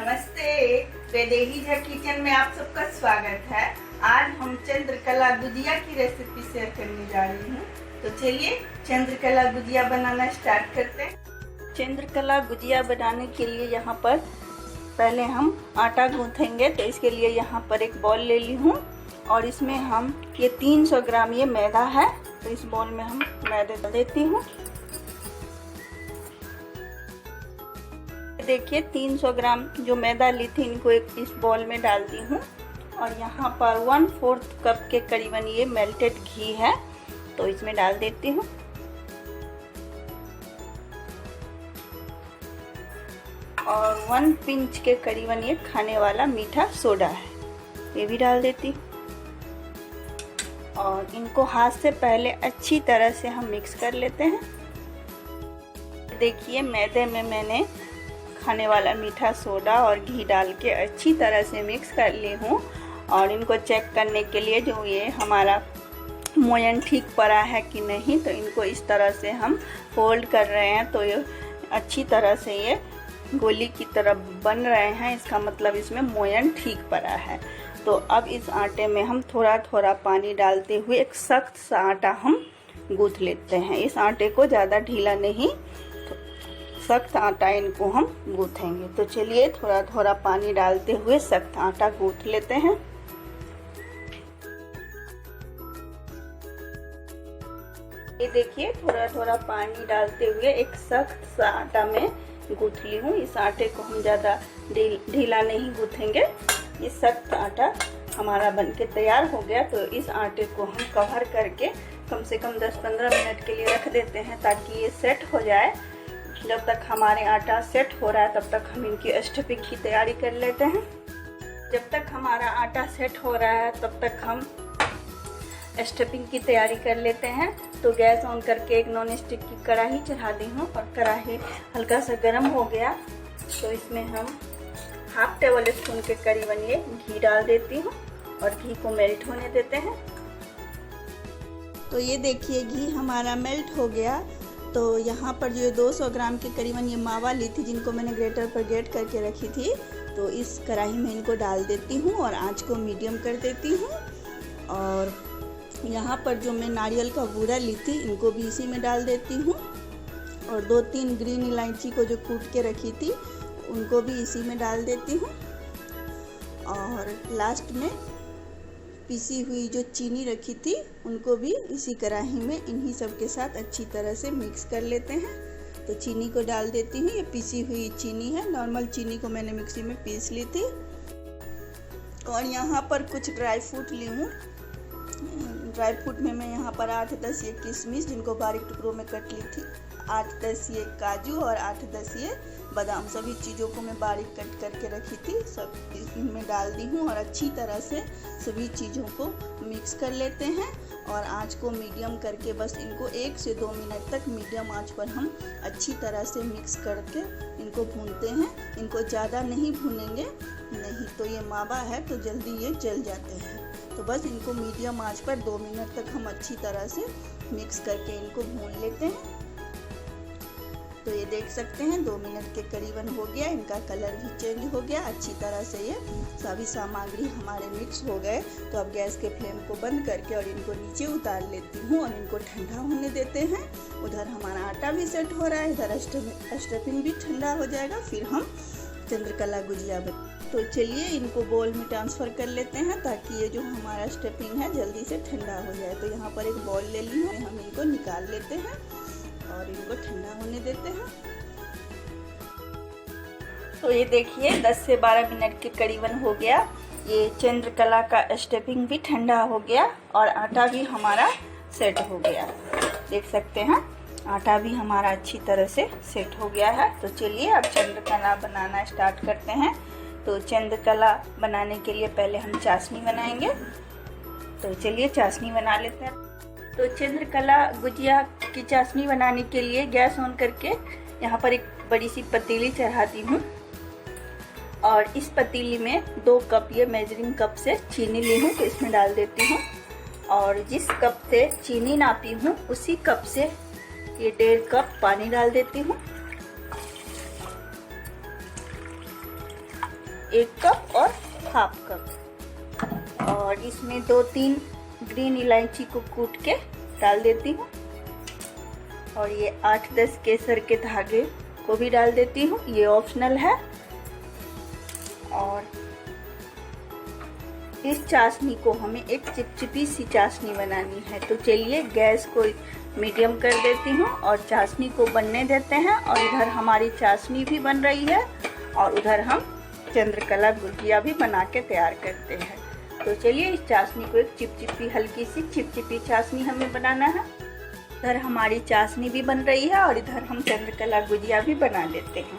नमस्ते। वैदेही झा किचन में आप सबका स्वागत है। आज हम चंद्रकला गुजिया की रेसिपी शेयर करने जा रही हूँ। तो चलिए चंद्रकला गुजिया बनाना स्टार्ट करते हैं। चंद्रकला गुजिया बनाने के लिए यहाँ पर पहले हम आटा गूँथेंगे। तो इसके लिए यहाँ पर एक बॉल ले ली हूँ और इसमें हम ये 300 ग्राम ये मैदा है। तो इस बॉल में हम मैदे डाल देती हूँ। देखिए 300 ग्राम जो मैदा ली थी इनको इस बॉल में डाल दी हूँ और यहाँ पर 1/4 कप के करीबन ये मेल्टेड घी है। तो इसमें डाल देती हूँ और 1 पिंच के करीबन ये खाने वाला मीठा सोडा है, ये भी डाल देती हूँ और इनको हाथ से पहले अच्छी तरह से हम मिक्स कर लेते हैं। देखिए मैदे में मैंने खाने वाला मीठा सोडा और घी डाल के अच्छी तरह से मिक्स कर ली हूँ और इनको चेक करने के लिए जो ये हमारा मोयन ठीक पड़ा है कि नहीं, तो इनको इस तरह से हम फोल्ड कर रहे हैं। तो ये अच्छी तरह से ये गोली की तरह बन रहे हैं, इसका मतलब इसमें मोयन ठीक पड़ा है। तो अब इस आटे में हम थोड़ा थोड़ा पानी डालते हुए एक सख्त सा आटा हम गूँथ लेते हैं। इस आटे को ज़्यादा ढीला नहीं, सख्त आटा इनको हम गूँथेंगे। तो चलिए थोड़ा थोड़ा पानी डालते हुए सख्त आटा गूँथ लेते हैं। ये देखिए थोड़ा थोड़ा पानी डालते हुए एक सख्त सा आटा में गूँथ ली हूँ। इस आटे को हम ज़्यादा ढीला नहीं गूँथेंगे। ये सख्त आटा हमारा बनके तैयार हो गया। तो इस आटे को हम कवर करके कम से कम 10-15 मिनट के लिए रख देते हैं ताकि ये सेट हो जाए। जब तक हमारे आटा सेट हो रहा है तब तक हम इनकी स्टफिंग की तैयारी कर लेते हैं। जब तक हमारा आटा सेट हो रहा है तब तक हम स्टफिंग की तैयारी कर लेते हैं। तो गैस ऑन करके एक नॉन स्टिक की कढ़ाई चढ़ा दी हूँ और कढ़ाई हल्का सा गर्म हो गया। तो इसमें हम 1/2 टेबल स्पून के करीबन ये घी डाल देती हूँ और घी को मेल्ट होने देते हैं। तो ये देखिए घी हमारा मेल्ट हो गया। तो यहाँ पर जो 200 ग्राम के करीबन ये मावा ली थी जिनको मैंने ग्रेटर पर ग्रेट करके रखी थी, तो इस कढ़ाई में इनको डाल देती हूँ और आंच को मीडियम कर देती हूँ। और यहाँ पर जो मैं नारियल का बूरा ली थी इनको भी इसी में डाल देती हूँ और 2-3 ग्रीन इलायची को जो कूट के रखी थी उनको भी इसी में डाल देती हूँ। और लास्ट में पिसी हुई जो चीनी रखी थी उनको भी इसी कढ़ाई में इन्हीं सब के साथ अच्छी तरह से मिक्स कर लेते हैं। तो चीनी को डाल देती हूँ। ये पिसी हुई चीनी है, नॉर्मल चीनी को मैंने मिक्सी में पीस ली थी। और यहाँ पर कुछ ड्राई फ्रूट ली हूँ। ड्राई फ्रूट में मैं यहाँ पर 8-10 ये किशमिश जिनको बारीक टुकड़ों में कट ली थी, 8-10 ये काजू और 8-10 ये बादाम, सभी चीज़ों को मैं बारीक कट करके रखी थी सब इसमें डाल दी हूँ और अच्छी तरह से सभी चीज़ों को मिक्स कर लेते हैं। और आंच को मीडियम करके बस इनको 1 से 2 मिनट तक मीडियम आंच पर हम अच्छी तरह से मिक्स करके इनको भूनते हैं। इनको ज़्यादा नहीं भूनेंगे, नहीं तो ये मावा है तो जल्दी ये जल जाते हैं। तो बस इनको मीडियम आंच पर 2 मिनट तक हम अच्छी तरह से मिक्स करके इनको भून लेते हैं। तो ये देख सकते हैं 2 मिनट के करीबन हो गया, इनका कलर भी चेंज हो गया। अच्छी तरह से ये सभी सामग्री हमारे मिक्स हो गए। तो अब गैस के फ्लेम को बंद करके और इनको नीचे उतार लेती हूँ और इनको ठंडा होने देते हैं। उधर हमारा आटा भी सेट हो रहा है, इधर स्टफिंग भी ठंडा हो जाएगा, फिर हम चंद्रकला गुजिया तो चलिए इनको बोल में ट्रांसफ़र कर लेते हैं ताकि ये जो हमारा स्टफिंग है जल्दी से ठंडा हो जाए। तो यहाँ पर एक बॉल ले ली हूँ, हम इनको निकाल लेते हैं और इनको ठंडा होने देते हैं। तो ये देखिए 10 से 12 मिनट के करीबन हो गया। ये चंद्रकला का स्टफिंग भी ठंडा हो गया और आटा भी हमारा सेट हो गया। देख सकते हैं आटा भी हमारा अच्छी तरह से सेट हो गया है। तो चलिए अब चंद्रकला बनाना स्टार्ट करते हैं। तो चंद्रकला बनाने के लिए पहले हम चाशनी बनाएंगे। तो चलिए चाशनी बना लेते हैं। तो चंद्रकला गुजिया की चाशनी बनाने के लिए गैस ऑन करके यहाँ पर एक बड़ी सी पतीली चढ़ाती हूँ और इस पतीली में 2 कप ये मेजरिंग कप से चीनी ली हूँ, तो इसमें डाल देती हूँ। और जिस कप से चीनी नापी हूँ उसी कप से ये 1.5 कप पानी डाल देती हूँ। 1 कप और हाफ कप। और इसमें 2-3 ग्रीन इलायची को कूट के डाल देती हूँ। और ये 8-10 केसर के धागे को भी डाल देती हूँ, ये ऑप्शनल है। और इस चाशनी को हमें एक चिपचिपी सी चाशनी बनानी है, तो चलिए गैस को मीडियम कर देती हूँ और चाशनी को बनने देते हैं। और इधर हमारी चाशनी भी बन रही है और उधर हम चंद्रकला गुजिया भी बना के तैयार करते हैं। तो चलिए इस चाशनी को एक चिपचिपी, हल्की सी चिपचिपी चाशनी हमें बनाना है। इधर हमारी चाशनी भी बन रही है और इधर हम चंद्रकला गुजिया भी बना लेते हैं।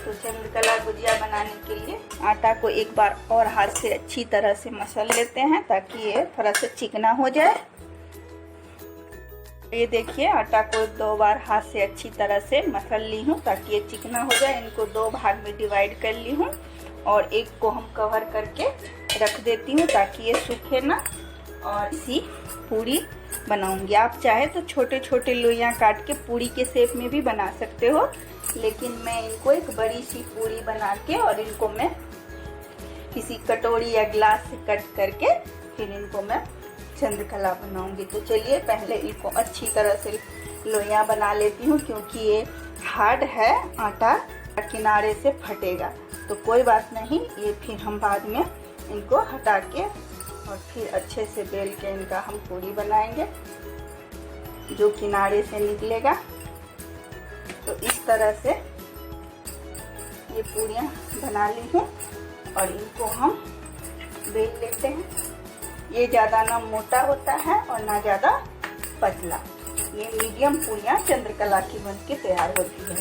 तो चंद्रकला गुजिया बनाने के लिए आटा को एक बार और हाथ से अच्छी तरह से मसल लेते हैं ताकि ये थोड़ा सा चिकना हो जाए। ये देखिए आटा को 2 बार हाथ से अच्छी तरह से मसल ली हूँ ताकि ये चिकना हो जाए। इनको 2 भाग में डिवाइड कर ली हूँ और एक को हम कवर करके रख देती हूँ ताकि ये सूखे ना। और इसी पूरी बनाऊंगी। आप चाहे तो छोटे छोटे लोइयाँ काट के पूरी के शेप में भी बना सकते हो, लेकिन मैं इनको एक बड़ी सी पूरी बना के और इनको मैं किसी कटोरी या ग्लास से कट करके फिर इनको मैं चंद्रकला बनाऊंगी। तो चलिए पहले इनको अच्छी तरह से लोइयाँ बना लेती हूँ, क्योंकि ये हार्ड है आटा, किनारे से फटेगा। तो कोई बात नहीं, ये फिर हम बाद में इनको हटा के और फिर अच्छे से बेल के इनका हम पूरी बनाएंगे जो किनारे से निकलेगा। तो इस तरह से ये पूरियाँ बना ली हूँ और इनको हम बेल लेते हैं। ये ज़्यादा ना मोटा होता है और ना ज़्यादा पतला, ये मीडियम पूरियाँ चंद्रकला की बन के तैयार होती है।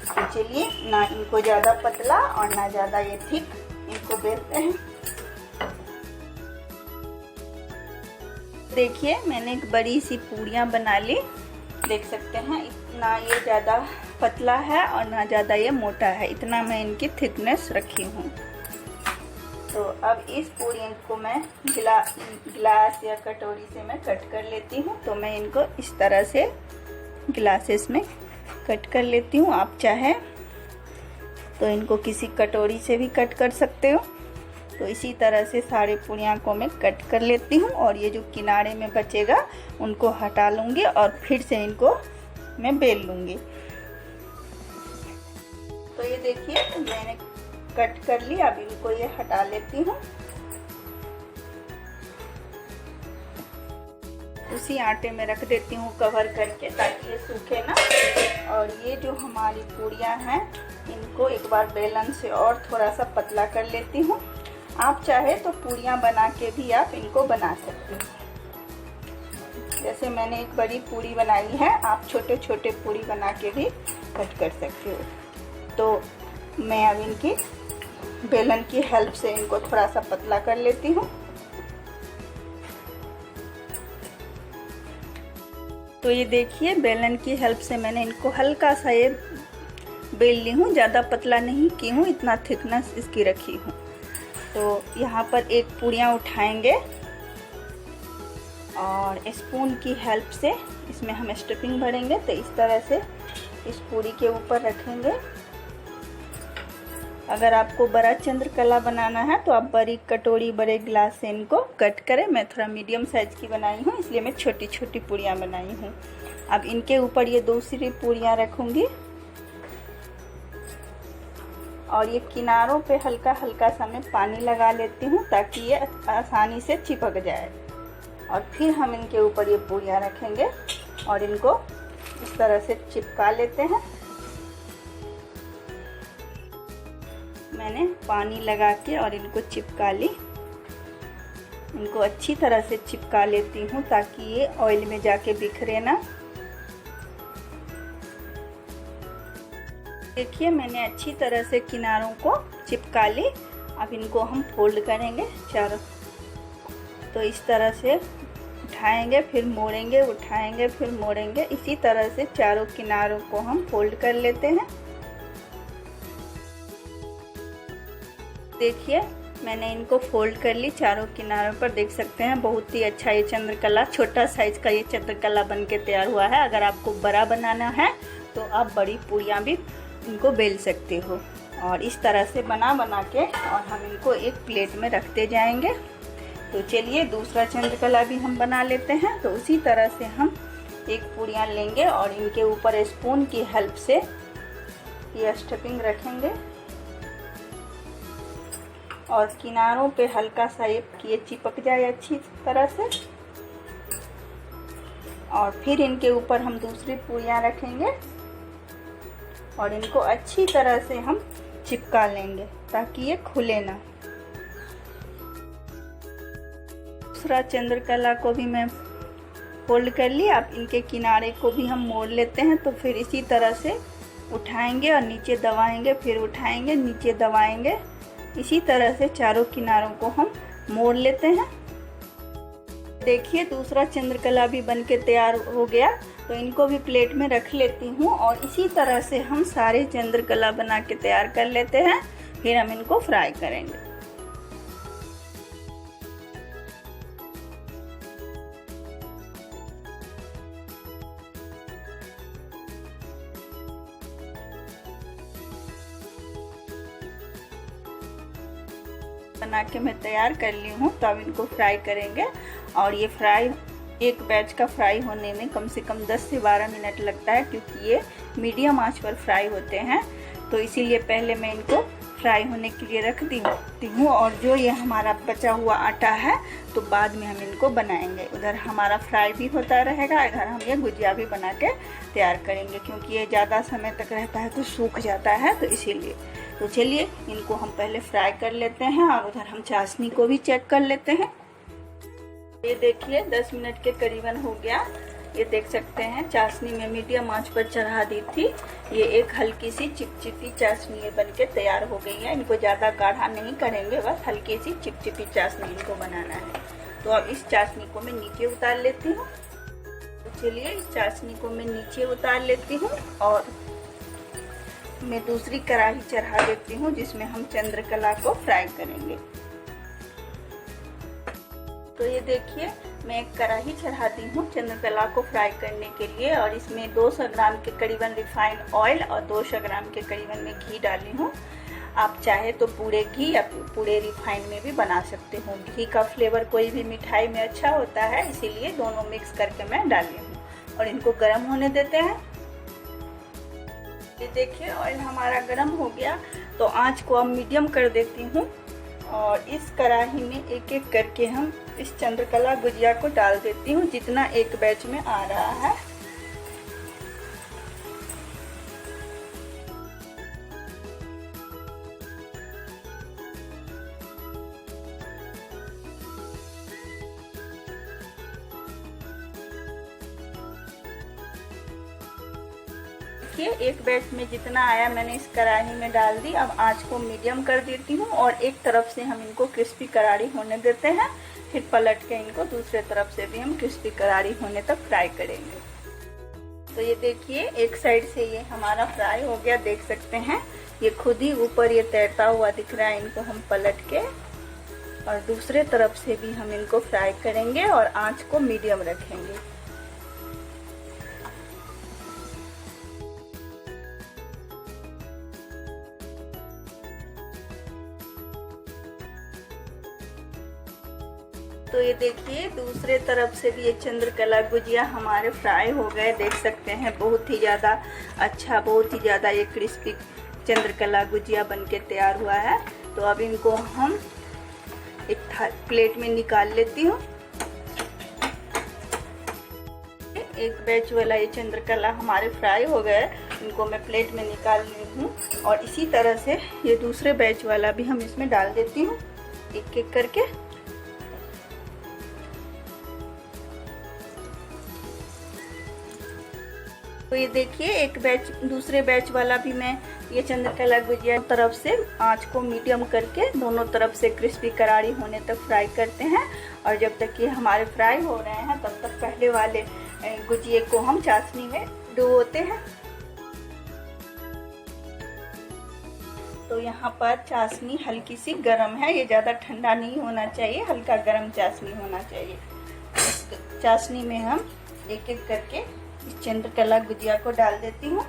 तो चलिए ना इनको ज़्यादा पतला और ना ज़्यादा ये थिक, इनको बेलते हैं। देखिए मैंने एक बड़ी सी पूरियाँ बना ली, देख सकते हैं। इतना ये ज़्यादा पतला है और ना ज़्यादा ये मोटा है, इतना मैं इनकी थिकनेस रखी हूँ। तो अब इस पूरी को मैं गिलास या कटोरी से मैं कट कर लेती हूँ। तो मैं इनको इस तरह से गिलासेस में कट कर लेती हूँ। आप चाहे तो इनको किसी कटोरी से भी कट कर सकते हो। तो इसी तरह से सारे पूरियाँ को मैं कट कर लेती हूँ और ये जो किनारे में बचेगा उनको हटा लूँगी और फिर से इनको मैं बेल लूँगी। तो ये देखिए मैंने कट कर ली, अब इनको ये हटा लेती हूँ। उसी आटे में रख देती हूँ कवर करके ताकि ये सूखे ना। और ये जो हमारी पूरियाँ हैं इनको एक बार बेलन से और थोड़ा सा पतला कर लेती हूँ। आप चाहे तो पूरियाँ बना के भी आप इनको बना सकते हो। जैसे मैंने एक बड़ी पूरी बनाई है, आप छोटे छोटे पूरी बना के भी कट कर सकते हो। तो मैं अब इनकी बेलन की हेल्प से इनको थोड़ा सा पतला कर लेती हूँ। तो ये देखिए बेलन की हेल्प से मैंने इनको हल्का सा ये बेल ली हूँ, ज़्यादा पतला नहीं की हूँ, इतना थिकनेस इसकी रखी हूँ। तो यहाँ पर एक पूरियाँ उठाएंगे और स्पून की हेल्प से इसमें हम स्टफिंग भरेंगे। तो इस तरह से इस पूरी के ऊपर रखेंगे। अगर आपको बड़ा चंद्रकला बनाना है तो आप बड़ी कटोरी, बड़े गिलास से इनको कट करें। मैं थोड़ा मीडियम साइज की बनाई हूँ, इसलिए मैं छोटी छोटी पूरियाँ बनाई हूँ। अब इनके ऊपर ये दूसरी पूरियाँ रखूँगी और ये किनारों पे हल्का हल्का सा मैं पानी लगा लेती हूँ ताकि ये आसानी से चिपक जाए। और फिर हम इनके ऊपर ये पूरियाँ रखेंगे और इनको इस तरह से चिपका लेते हैं। मैंने पानी लगा के और इनको चिपका ली। इनको अच्छी तरह से चिपका लेती हूँ ताकि ये ऑयल में जाके बिखरे ना। देखिए मैंने अच्छी तरह से किनारों को चिपका ली। अब इनको हम फोल्ड करेंगे चारों। तो इस तरह से उठाएंगे फिर मोड़ेंगे, उठाएंगे फिर मोड़ेंगे। इसी तरह से चारों किनारों को हम फोल्ड कर लेते हैं। देखिए मैंने इनको फोल्ड कर ली चारों किनारों पर, देख सकते हैं। बहुत ही अच्छा ये चंद्रकला, छोटा साइज का ये चंद्रकला बन के तैयार हुआ है। अगर आपको बड़ा बनाना है तो आप बड़ी पूरियाँ भी इनको बेल सकते हो। और इस तरह से बना बना के और हम इनको एक प्लेट में रखते जाएंगे। तो चलिए दूसरा चंद्रकला भी हम बना लेते हैं। तो उसी तरह से हम एक पूरियाँ लेंगे और इनके ऊपर स्पून की हेल्प से ये स्टफिंग रखेंगे और किनारों पे हल्का सा ये चिपक जाए अच्छी तरह से। और फिर इनके ऊपर हम दूसरी पूरियाँ रखेंगे और इनको अच्छी तरह से हम चिपका लेंगे ताकि ये खुले ना। दूसरा चंद्रकला को भी मैं फोल्ड कर ली। अब इनके किनारे को भी हम मोड़ लेते हैं। तो फिर इसी तरह से उठाएंगे और नीचे दबाएंगे, फिर उठाएंगे, नीचे दबाएंगे। इसी तरह से चारों किनारों को हम मोड़ लेते हैं। देखिए दूसरा चंद्रकला भी बनके तैयार हो गया। तो इनको भी प्लेट में रख लेती हूँ और इसी तरह से हम सारे चंद्रकला बना के तैयार कर लेते हैं। फिर हम इनको फ्राई करेंगे। बना के मैं तैयार कर ली हूँ। तो अब इनको फ्राई करेंगे और ये फ्राई एक बैच का फ्राई होने में कम से कम 10 से 12 मिनट लगता है, क्योंकि ये मीडियम आंच पर फ्राई होते हैं। तो इसीलिए पहले मैं इनको फ्राई होने के लिए रख देती हूँ। और जो ये हमारा बचा हुआ आटा है तो बाद में हम इनको बनाएंगे। उधर हमारा फ्राई भी होता रहेगा, इधर हम ये गुजिया भी बना के तैयार करेंगे, क्योंकि ये ज़्यादा समय तक रहता है तो सूख जाता है, तो इसीलिए। तो चलिए इनको हम पहले फ्राई कर लेते हैं और उधर हम चाशनी को भी चेक कर लेते हैं। ये देखिए 10 मिनट के करीबन हो गया। ये देख सकते हैं चाशनी में मीडियम आंच पर चढ़ा दी थी। ये एक हल्की सी चिपचिपी चाशनी बनके तैयार हो गई है। इनको ज़्यादा गाढ़ा नहीं करेंगे, बस हल्की सी चिपचिपी चाशनी इनको बनाना है। तो अब इस चाशनी को मैं नीचे उतार लेती हूँ। तो चलिए इस चाशनी को मैं नीचे उतार लेती हूँ और मैं दूसरी कढ़ाई चढ़ा देती हूँ जिसमें हम चंद्रकला को फ्राई करेंगे। तो ये देखिए मैं एक कढ़ाई चढ़ाती हूँ चंद्रकला को फ्राई करने के लिए और इसमें 200 ग्राम के करीबन रिफाइंड ऑयल और 200 ग्राम के करीबन में घी डाली हूँ। आप चाहे तो पूरे घी या पूरे रिफाइंड में भी बना सकते हो। घी का फ्लेवर कोई भी मिठाई में अच्छा होता है, इसीलिए दोनों मिक्स करके मैं डाली हूँ और इनको गर्म होने देते हैं। ये देखिए ऑयल हमारा गर्म हो गया। तो आंच को अब मीडियम कर देती हूँ और इस कढ़ाई में एक एक करके हम इस चंद्रकला गुजिया को डाल देती हूँ, जितना एक बैच में आ रहा है। एक बैच में जितना आया मैंने इस कढ़ाई में डाल दी। अब आंच को मीडियम कर देती हूँ और एक तरफ से हम इनको क्रिस्पी करारी होने देते हैं, फिर पलट के इनको दूसरे तरफ से भी हम क्रिस्पी करारी होने तक फ्राई करेंगे। तो ये देखिए एक साइड से ये हमारा फ्राई हो गया, देख सकते हैं ये खुद ही ऊपर ये तैरता हुआ दिख रहा है। इनको हम पलट के और दूसरे तरफ से भी हम इनको फ्राई करेंगे और आंच को मीडियम रखेंगे। तो ये देखिए दूसरे तरफ से भी ये चंद्रकला गुजिया हमारे फ्राई हो गए, देख सकते हैं बहुत ही ज़्यादा अच्छा, बहुत ही ज़्यादा ये क्रिस्पी चंद्रकला गुजिया बनके तैयार हुआ है। तो अब इनको हम एक प्लेट में निकाल लेती हूँ। एक बैच वाला ये चंद्रकला हमारे फ्राई हो गए, इनको मैं प्लेट में निकाल ली हूँ और इसी तरह से ये दूसरे बैच वाला भी हम इसमें डाल देती हूँ एक एक करके। तो ये देखिए एक बैच दूसरे बैच वाला भी मैं ये चंद्रकला गुजिया तरफ से आंच को मीडियम करके दोनों तरफ से क्रिस्पी करारी होने तक फ्राई करते हैं। और जब तक ये हमारे फ्राई हो रहे हैं तब तक पहले वाले गुजिये को हम चाशनी में डुबोते हैं। तो यहाँ पर चाशनी हल्की सी गर्म है, ये ज़्यादा ठंडा नहीं होना चाहिए, हल्का गर्म चाशनी होना चाहिए। इस चाशनी में हम एक एक करके इस चंद्रकला गुजिया को डाल देती हूँ।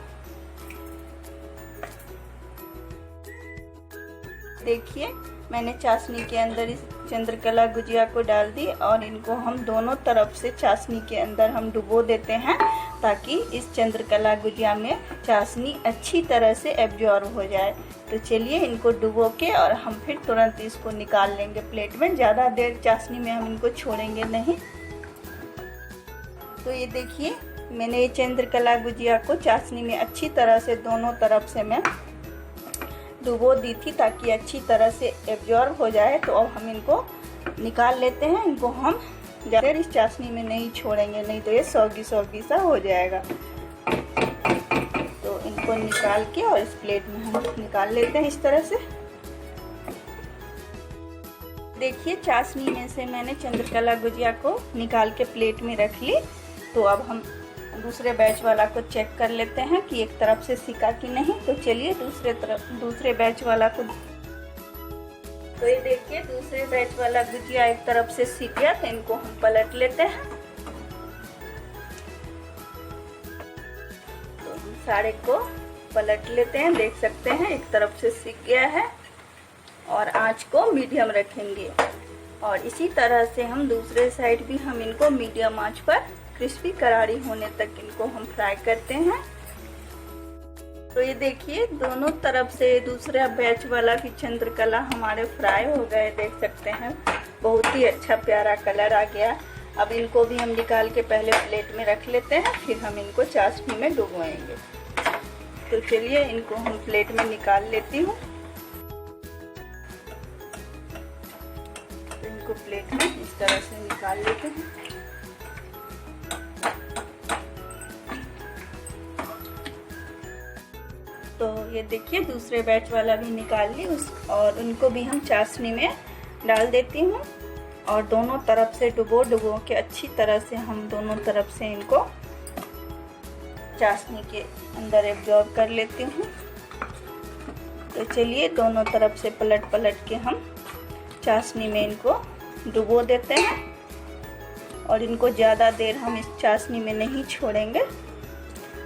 देखिए मैंने चाशनी के अंदर इस चंद्रकला गुजिया को डाल दी और इनको हम दोनों तरफ से चाशनी के अंदर हम डुबो देते हैं ताकि इस चंद्रकला गुजिया में चाशनी अच्छी तरह से एब्जॉर्ब हो जाए। तो चलिए इनको डुबो के और हम फिर तुरंत इसको निकाल लेंगे प्लेट में। ज़्यादा देर चाशनी में हम इनको छोड़ेंगे नहीं। तो ये देखिए मैंने ये चंद्रकला गुजिया को चाशनी में अच्छी तरह से दोनों तरफ से मैं डुबो दी थी ताकि अच्छी तरह से एब्जॉर्ब हो जाए। तो अब हम इनको निकाल लेते हैं। इनको हम ज़्यादा इस चाशनी में नहीं छोड़ेंगे, नहीं तो ये सौगी सा हो जाएगा। तो इनको निकाल के और इस प्लेट में हम निकाल लेते हैं इस तरह से। देखिए चाशनी में से मैंने चंद्रकला गुजिया को निकाल के प्लेट में रख ली। तो अब हम दूसरे बैच वाला को चेक कर लेते हैं कि एक तरफ से सिका कि नहीं। तो चलिए दूसरे बैच वाला को, तो ये देखिए दूसरे बैच वाला गुजिया एक तरफ से सिक गया। तो इनको हम पलट लेते हैं। तो हम सारे को पलट लेते हैं। देख सकते हैं एक तरफ से सिक गया है और आंच को मीडियम रखेंगे और इसी तरह से हम दूसरे साइड भी हम इनको मीडियम आंच पर क्रिस्पी करारी होने तक इनको हम फ्राई करते हैं। तो ये देखिए दोनों तरफ से दूसरा बैच वाला भी चंद्रकला हमारे फ्राई हो गए। देख सकते हैं बहुत ही अच्छा प्यारा कलर आ गया। अब इनको भी हम निकाल के पहले प्लेट में रख लेते हैं, फिर हम इनको चाशनी में डुबोएंगे। तो चलिए इनको हम प्लेट में निकाल लेती हूँ। तो इनको प्लेट में इस तरह से निकाल लेते हैं। तो ये देखिए दूसरे बैच वाला भी निकाल ली और उनको भी हम चाशनी में डाल देती हूँ और दोनों तरफ से डुबो के अच्छी तरह से हम दोनों तरफ से इनको चाशनी के अंदर एब्जॉर्ब कर लेती हूँ। तो चलिए दोनों तरफ से पलट के हम चाशनी में इनको डुबो देते हैं और इनको ज़्यादा देर हम इस चाशनी में नहीं छोड़ेंगे।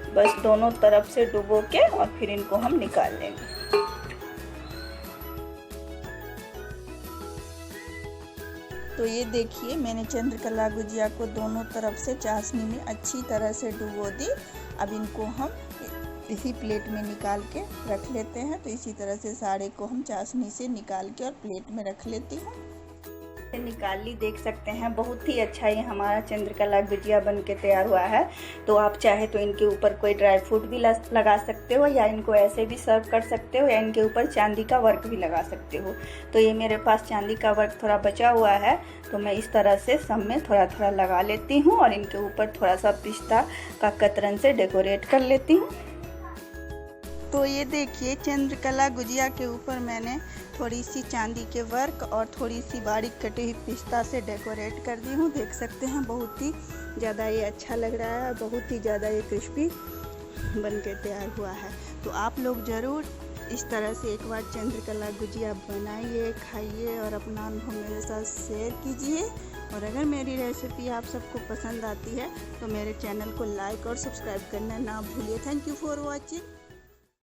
बस दोनों तरफ से डुबो के और फिर इनको हम निकाल लेंगे। तो ये देखिए मैंने चंद्रकला गुजिया को दोनों तरफ से चाशनी में अच्छी तरह से डुबो दी। अब इनको हम इसी प्लेट में निकाल के रख लेते हैं। तो इसी तरह से सारे को हम चाशनी से निकाल के और प्लेट में रख लेती हूँ। निकाल ली, देख सकते हैं बहुत ही अच्छा ये हमारा चंद्रकला गुजिया बन के तैयार हुआ है। तो आप चाहे तो इनके ऊपर कोई ड्राई फ्रूट भी लगा सकते हो या इनको ऐसे भी सर्व कर सकते हो या इनके ऊपर चांदी का वर्क भी लगा सकते हो। तो ये मेरे पास चांदी का वर्क थोड़ा बचा हुआ है तो मैं इस तरह से सब में थोड़ा थोड़ा लगा लेती हूँ और इनके ऊपर थोड़ा सा पिस्ता का कतरन से डेकोरेट कर लेती हूँ। तो ये देखिए चंद्रकला गुजिया के ऊपर मैंने थोड़ी सी चांदी के वर्क और थोड़ी सी बारीक कटी हुई पिस्ता से डेकोरेट कर दी हूँ। देख सकते हैं बहुत ही ज़्यादा ये अच्छा लग रहा है और बहुत ही ज़्यादा ये क्रिस्पी बन के तैयार हुआ है। तो आप लोग ज़रूर इस तरह से एक बार चंद्रकला गुजिया बनाइए, खाइए और अपना अनुभव मेरे साथ शेयर कीजिए। और अगर मेरी रेसिपी आप सबको पसंद आती है तो मेरे चैनल को लाइक और सब्सक्राइब करना ना भूलिए। Thank you for watching.